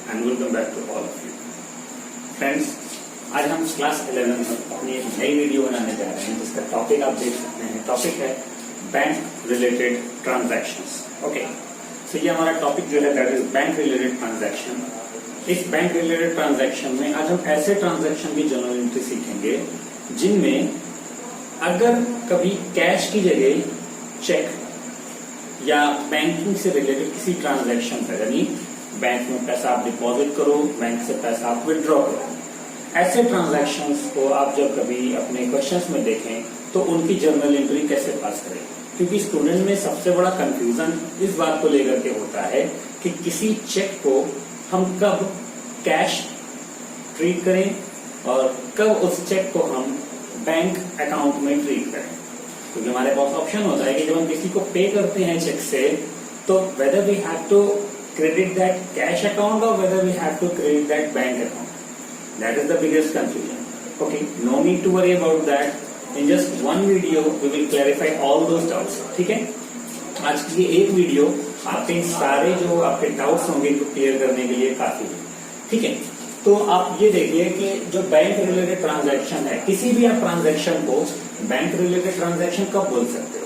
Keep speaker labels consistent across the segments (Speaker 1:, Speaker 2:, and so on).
Speaker 1: and welcome back to all of you. Friends, आज हम class 11 में अपनी एक नई वीडियो बनाने जा रहे हैं जिसका टॉपिक आप देख सकते हैं। टॉपिक है बैंक रिलेटेड ट्रांजैक्शंस। ओके, तो ये हमारा टॉपिक जो है that is bank related transaction. इस बैंक रिलेटेड ट्रांजैक्शन में आज हम ऐसे ट्रांजैक्शन की जर्नल एंट्री सीखेंगे जिनमें अगर कभी कैश की जगह चेक या बैंकिंग से रिलेटेड किसी ट्रांजैक्शन है, यानी बैंक में पैसा आप डिपॉजिट करो, बैंक से पैसा आप विड्रॉ करो, ऐसे ट्रांजैक्शंस को आप जब कभी अपने क्वेश्चंस में देखें तो उनकी जर्नल एंट्री कैसे पास करें। क्योंकि स्टूडेंट में सबसे बड़ा कंफ्यूजन इस बात को लेकर के होता है कि किसी चेक को हम कब कैश ट्रीट करें और कब उस चेक को हम बैंक अकाउंट में ट्रीट करें। क्योंकि हमारे पास ऑप्शन होता है कि जब हम किसी को पे करते हैं चेक से, तो whether we have to credit that cash account और whether we have to credit that bank account. That is the biggest confusion. Okay, no need to worry about that. In just one video we will clarify all those doubts. ठीक है, आज की एक video आपके सारे जो आपके doubts होंगे को क्लियर करने के लिए काफी है। ठीक है, तो आप ये देखिए कि जो बैंक रिलेटेड ट्रांजैक्शन है, किसी भी आप ट्रांजैक्शन को बैंक रिलेटेड ट्रांजैक्शन कब बोल सकते हो।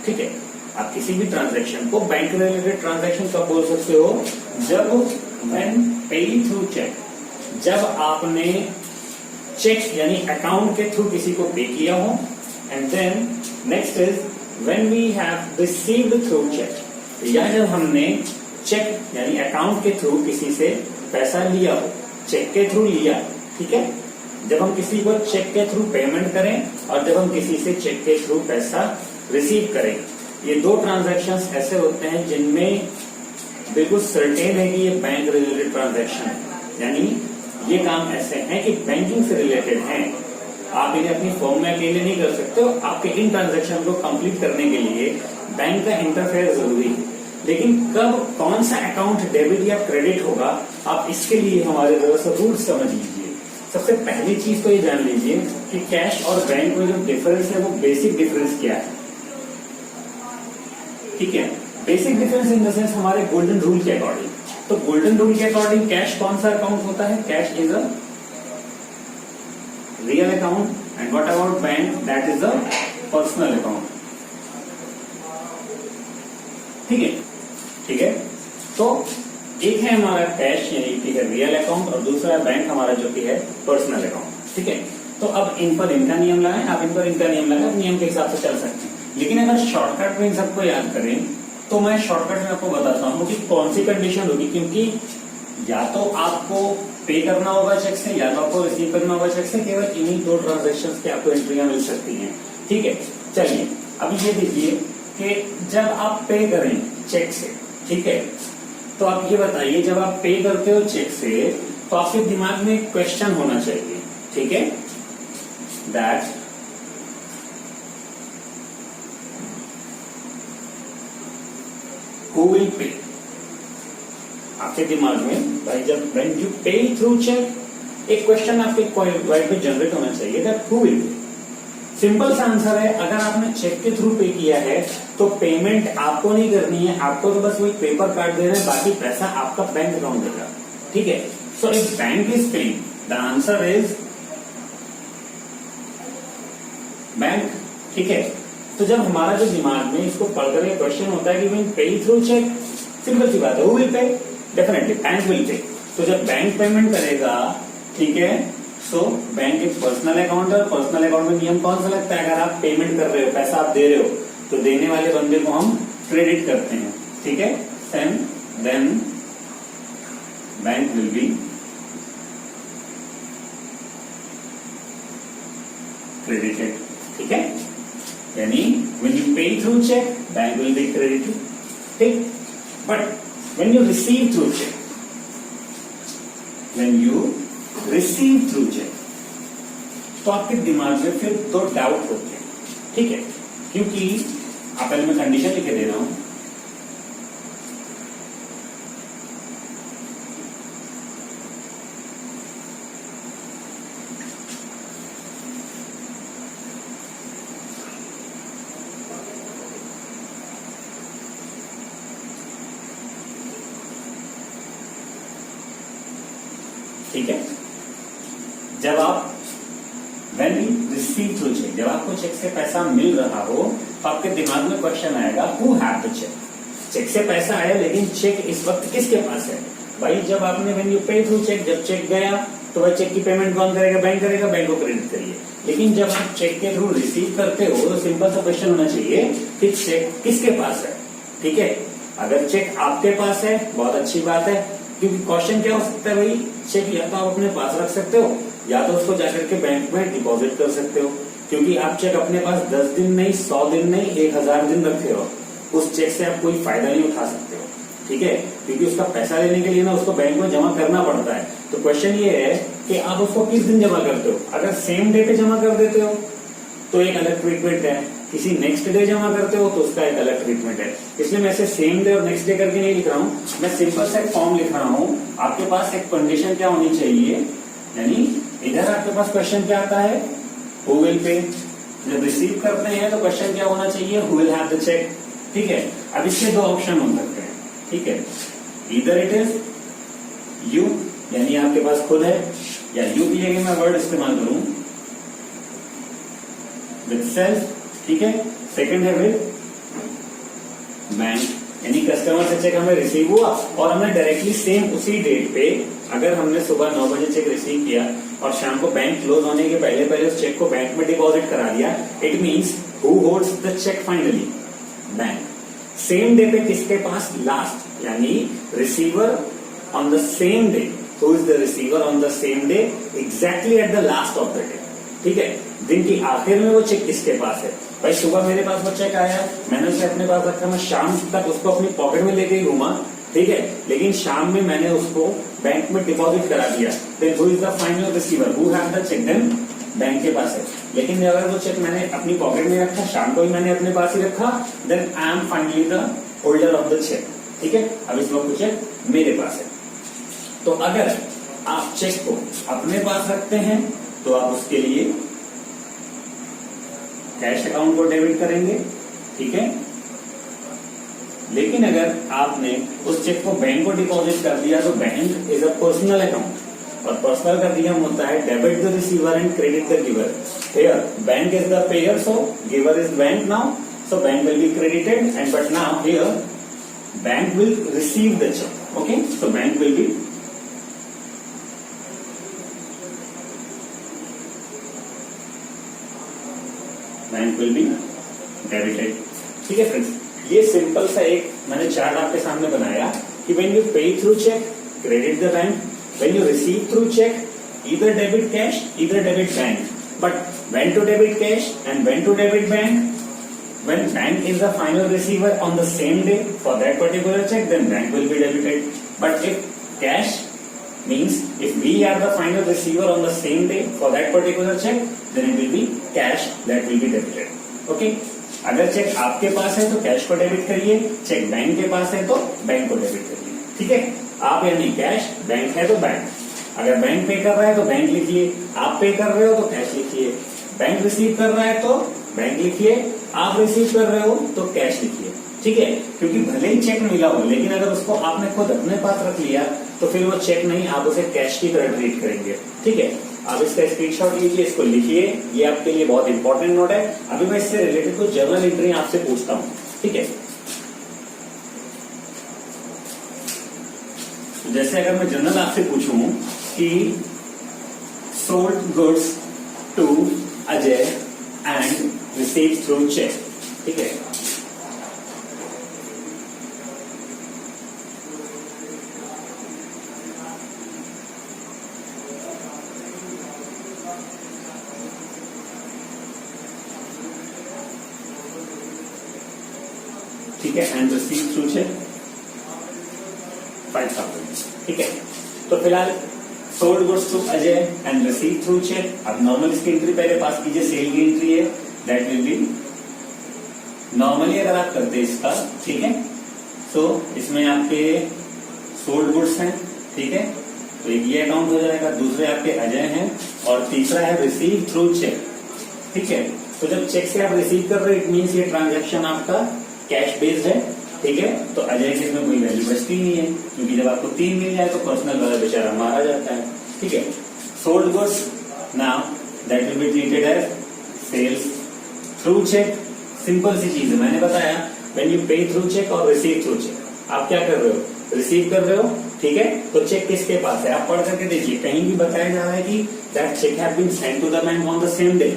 Speaker 1: ठीक है, आप किसी भी ट्रांजैक्शन को बैंक रिलेटेड ट्रांजैक्शन कब बोल सकते हो, जब व्हेन पेइंग थ्रू चेक, जब आपने चेक यानी अकाउंट के थ्रू किसी को पे किया हो। And then next is when we have received through cheque, या जब हमने चेक यानी अकाउंट के थ्रू किसी से पैसा लिया हो, चेक के थ्रू लिया। ठीक है, जब हम किसी को चेक के थ्रू पेमेंट करें और जब हम किसी से चेक के थ्रू पैसा रिसीव करें, ये दो ट्रांजैक्शंस ऐसे होते हैं जिनमें बिल्कुल सर्टेन है कि ये बैंक रिलेटेड ट्रांजैक्शन है। यानी ये काम ऐसे हैं कि बैंकिंग से रिलेटेड हैं, आप इन्हें अपनी फॉर्म में अकेले नहीं कर सकते हो। आपके इन ट्रांजैक्शन को कंप्लीट करने के लिए बैंक का इंटरफेयर जरूरी है। लेकिन कब कौन सा अकाउंट डेबिट या क्रेडिट होगा, आप इसके लिए हमारे रूल्स समझ लीजिए। सबसे पहली चीज तो ये जान लीजिए कि कैश और बैंक में जो डिफरेंस है वो बेसिक डिफरेंस क्या है। ठीक है, basic difference in the sense हमारे गोल्डन रूल के अकॉर्डिंग। तो गोल्डन रूल के अकॉर्डिंग कैश कौन सा अकाउंट होता है, cash is a real account and what about bank, that is a personal account. ठीक है, ठीक है, तो एक है हमारा कैश यानी कि है रियल अकाउंट और दूसरा बैंक हमारा जो कि है पर्सनल अकाउंट। ठीक है, तो अब इन पर इनका नियम लगाएं, आप इन पर इनका नियम लगाएं, नियम के हिसाब से चल सकते हैं। लेकिन अगर शॉर्टकट में इन सबको याद करें तो मैं शॉर्टकट में आपको बताता हूं कि कौन सी कंडीशन होगी। क्योंकि या तो आपको पे करना होगा चेक से या तो आपको रिसीव करना होगा चेक से। केवल इन्हीं दो ट्रांजेक्शन की आपको एंट्रियां मिल सकती हैं। ठीक है, चलिए अभी ये देखिए कि जब आप पे करें चेक से, ठीक है, तो आप ये बताइए जब आप पे करते हो चेक से तो आपके दिमाग में एक क्वेश्चन होना चाहिए। ठीक है, दैट हु विल पे। आपके दिमाग में भाई जब when you pay through check एक क्वेश्चन आपके माइंड में जनरेट होना चाहिए दैट हु विल पे। सिंपल सा आंसर है, अगर आपने चेक के थ्रू पे किया है तो पेमेंट आपको नहीं करनी है, आपको तो बस वही पेपर कार्ड देना है, बाकी पैसा आपका बैंक अकाउंट देगा। ठीक है, so if bank is paying the answer is bank. ठीक है, तो जब हमारा जो दिमाग में इसको पढ़कर एक क्वेश्चन होता है कि व्हेन पे थ्रू चेक, सिंपल सी बात है, हु विल पे, डेफिनेटली बैंक विल पे। तो जब बैंक पेमेंट करेगा, ठीक है, सो बैंक एक पर्सनल अकाउंट है। पर्सनल अकाउंट में नियम कौन सा लगता है, अगर आप पेमेंट कर रहे हो, पैसा आप दे रहे हो, तो देने वाले बंदे को हम क्रेडिट करते हैं। ठीक है, then bank will be credited. ठीक है, यानी when you pay through check bank will be credited. ठीक, but when you receive through check, when you receive through check, तो आपके दिमाग में फिर दो डाउट होते हैं। ठीक है, क्योंकि आप पहले मैं कंडीशन लिखे दे रहा हूं। ठीक है। जब आप when you receive through check, जब आपको चेक से पैसा मिल रहा हो तो आपके दिमाग में क्वेश्चन आएगा who have the check। Cheque से पैसा आया लेकिन चेक इस वक्त किसके पास है? भाई जब आपने when you pay through check, जब चेक गया तो वह चेक की पेमेंट कौन करेगा? बैंक करेगा, बैंक को क्रेडिट करिए। लेकिन जब आप चेक के थ्रू रिसीव करते हो तो सिंपल सा क्वेश्चन होना चाहिए कि चेक किसके पास है। ठीक है, अगर चेक आपके पास है बहुत अच्छी बात है, क्योंकि क्वेश्चन क्या हो सकता है भाई, चेक या तो आप अपने पास रख सकते हो या तो उसको जाकर के बैंक में डिपॉजिट कर सकते हो, क्योंकि आप चेक अपने पास 10 दिन नहीं, 100 दिन नहीं, 1000 दिन रखे हो, उस चेक से आप कोई फायदा नहीं उठा सकते हो। ठीक है, क्योंकि उसका पैसा लेने के लिए ना उसको बैंक में जमा करना पड़ता है। तो क्वेश्चन ये है कि आप उसको किस दिन जमा करते हो। अगर सेम डे पे जमा कर देते हो तो एक अलग ट्रीटमेंट है, किसी नेक्स्ट डे जमा करते हो तो उसका एक अलग ट्रीटमेंट है। इसलिए मैं ऐसे सेम डे और नेक्स्ट डे करके नहीं लिख रहा हूँ, मैं सिंपल सा एक फॉर्म लिख रहा हूँ। आपके पास एक कंडीशन क्या होनी चाहिए, यानी इधर आपके पास क्वेश्चन क्या आता है, हु विल पे। जब रिसीव करते हैं तो क्वेश्चन क्या होना चाहिए, who will have the cheque. ठीक है, अब इसके दो ऑप्शन हो सकते हैं। ठीक है, इधर इट इज यू, यानी आपके पास खुद है, या यू की जगह मैं वर्ड इस्तेमाल करूं विद सेल्फ। ठीक है, सेकंड है विद बैंक, यानी कस्टमर से चेक हमें रिसीव हुआ और हमने डायरेक्टली सेम उसी डेट पे, अगर हमने सुबह 9 बजे चेक रिसीव किया और शाम को बैंक क्लोज होने के पहले पहले उस चेक को बैंक में डिपॉजिट करा दिया, it means who holds the cheque finally, bank. Same day पे किसके पास, लास्ट, यानी receiver on the same day, who is the receiver on the same day exactly at the last of the day. ठीक है, दिन की आखिर में वो चेक किसके पास है। भाई सुबह मेरे पास वो चेक आया, मैंने उसे अपने पास रखा, मैं शाम तक उसको अपनी पॉकेट में लेके ही घूमा। ठीक है, लेकिन शाम में मैंने उसको बैंक में डिपॉजिट करा दिया, then who is the final receiver, who have the cheque, then bank के पास है। लेकिन अगर वो चेक मैंने अपनी पॉकेट में रखा, शाम को ही मैंने अपने पास ही रखा, then I am finally the holder of the cheque. ठीक है, अब इस वक्त चेक मेरे पास है। तो अगर आप चेक को अपने पास रखते हैं तो आप उसके लिए कैश अकाउंट को डेबिट करेंगे। ठीक है, लेकिन अगर आपने उस चेक को बैंक को डिपॉजिट कर दिया तो bank is a personal account, और पर्सनल का नियम होता है debit the receiver and credit the giver. Here bank is the payer, so giver is bank now, so bank will be credited and but now here bank will receive the cheque. Okay, so bank will be debited. ठीक है friends, ये simple सा एक मैंने chart आपके सामने बनाया कि when you pay through cheque, credit the bank, when you receive through cheque, either debit cash, either debit bank. But when to debit cash and when to debit bank, when bank is the final receiver on the same day for that particular check, then bank will be debited. But if cash means if we are the final receiver on the same day for that particular check, then it will be cash that will be debited. Okay? अगर check आपके पास है तो cash को debit करिए, cheque bank के पास है तो बैंक को डेबिट करिए। ठीक है, आप यानी कैश, बैंक है तो बैंक। अगर बैंक पे कर रहा है तो बैंक लिखिए, आप पे कर रहे हो तो कैश लिखिए, बैंक रिसीव कर रहा है तो बैंक लिखिए, आप रिसीव कर रहे हो तो कैश लिखिए। ठीक है, क्योंकि भले ही चेक मिला हो लेकिन अगर उसको आपने खुद अपने पास रख लिया तो फिर वो चेक नहीं, आप उसे कैश की तरह ट्रीट करेंगे। ठीक है, आप इसका स्क्रीनशॉट लीजिए, इसको लिखिए, ये आपके लिए बहुत इंपॉर्टेंट नोट है। अभी मैं इससे रिलेटेड कुछ जर्नल एंट्री आपसे पूछता हूँ। ठीक है, तो जैसे अगर मैं जर्नल आपसे पूछूं कि sold goods to Ajay and receive through cheque. ठीक है, ठीक है, एंड रिसीव थ्रू चेक 5000। ठीक है, तो फिलहाल sold goods to Ajay and receive through cheque. अब नॉर्मल इसकी एंट्री पहले पास कीजिए, सेल की एंट्री है, दैट विल बी नॉर्मली अगर आप करते हैं इसका। ठीक है, तो इसमें आपके सोल्ड गुड्स हैं। ठीक है, तो एक ये अकाउंट हो जाएगा, दूसरे आपके अजय हैं और तीसरा है रिसीव थ्रू चेक। ठीक है, तो जब चेक से आप रिसीव कर रहे हो इट मीन्स ये ट्रांजैक्शन आपका कैश बेस्ड है। ठीक है, तो अजय के इसमें कोई वैल्यू बचती नहीं है, क्योंकि जब आपको 3 मिल जाए तो पर्सनल वाला बेचारा मारा जाता है। ठीक है. Sold goods now that will be treated as sales through check. Simple सी चीज है, मैंने बताया when you pay through check और receive through check. आप क्या कर रहे हो? रिसीव कर रहे हो, ठीक है. तो चेक किसके पास है? आप पढ़ करके देखिए, कहीं भी बताया जा रहा है कि that check has been sent to the bank on the same day.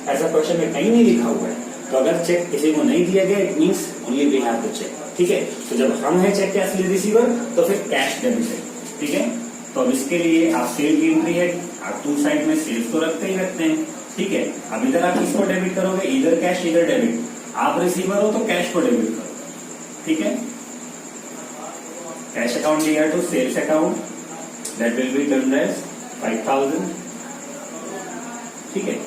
Speaker 1: ऐसा क्वेश्चन में कहीं नहीं लिखा हुआ है. तो अगर चेक किसी को नहीं दिया गया, it means only we have the cheque. ठीक है. तो जब हम है चेक के असली रिसीवर, तो फिर कैश डेबिट है. ठीक है. तो अब इसके लिए आप सेल की एंट्री है, आप टू साइड में सेल्स तो रखते ही रखते हैं. ठीक है. अब इधर आप किसको डेबिट करोगे? इधर कैश इधर डेबिट. आप रिसीवर हो तो कैश को डेबिट करो. ठीक है. कैश अकाउंट लिया to sales account, that will be turned as 5000. ठीक है.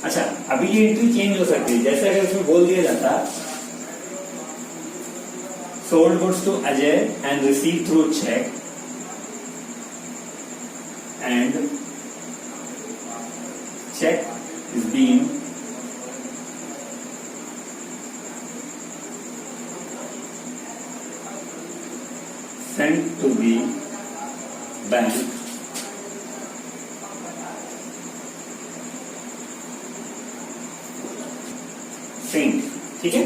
Speaker 1: अच्छा, अभी ये एंट्री चेंज हो सकती है. जैसे अगर इसमें बोल दिया जाता sold goods to Ajay and receive through cheque and check is being sent to the bank same. ठीक है.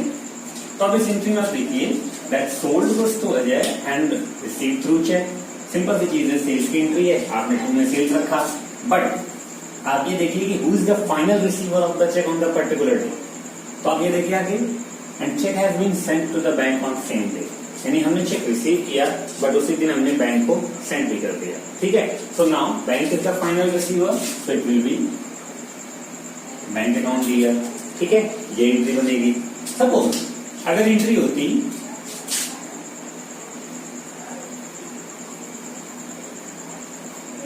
Speaker 1: तो अब इस एंट्री में आप देखिए that sold goods to Ajay and receive through cheque. Simple सी चीज है, सेल्स की एंट्री है, आपने तुमने सेल्स रखा. बट आप ये देखिए कि who is the final receiver of the cheque on the particular day. तो आप ये देखिए आगे, and cheque has been sent to the bank on same day. यानी हमने चेक रिसीव किया, बट उसी दिन हमने बैंक को सेंड भी कर दिया. ठीक है. So now bank is the final receiver, so it will be bank account clear. ठीक है. ये एंट्री बनेगी. सपोज अगर एंट्री होती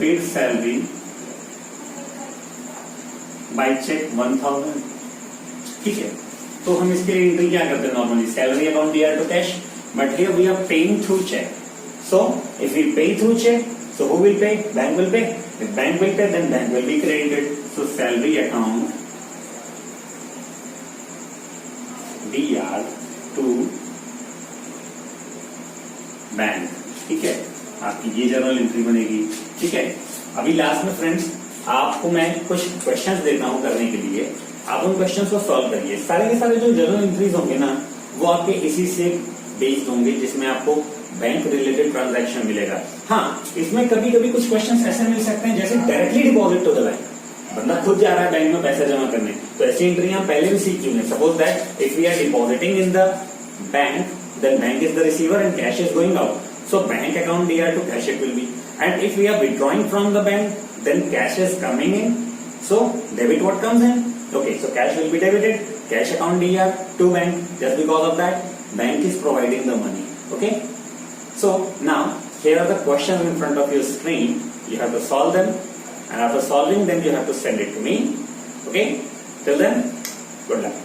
Speaker 1: पेड सैलरी बाय चेक 1000. ठीक है. तो हम इसके लिए एंट्री क्या करते हैं? नॉर्मली सैलरी अकाउंट दिया to cash, but here we are paying through cheque. So if we pay through cheque, so who will pay? Bank will pay. If bank will pay, then bank will be credited. So salary account DR to bank. ठीक है. आपकी ये general entry बनेगी. ठीक है. अभी last में friends आपको मैं कुछ क्वेश्चंस देता हूं करने के लिए. आप उन क्वेश्चंस को सॉल्व करिए. सारे के सारे जो जनरल एंट्रीज होंगे ना, वो आपके इसी से बेस्ड होंगे, जिसमें आपको बैंक रिलेटेड ट्रांजैक्शन मिलेगा. हाँ, इसमें कभी कभी कुछ क्वेश्चंस ऐसे मिल सकते हैं जैसे directly deposit to the bank. बंदा खुद जा रहा है बैंक में पैसा जमा करने, तो ऐसी एंट्री हम पहले भी सीख चुके हैं. Suppose that if we are depositing in the bank, then bank is the receiver and cash is going out. So bank account DR to cash it will be, and if we are withdrawing from the bank, then cash is coming in. So debit what comes in? Okay, so cash will be debited. Cash account DR to bank, just because of that bank is providing the money. Okay. So now here are the questions in front of your screen. You have to solve them, and after solving them, you have to send it to me. Okay. Till then, good luck.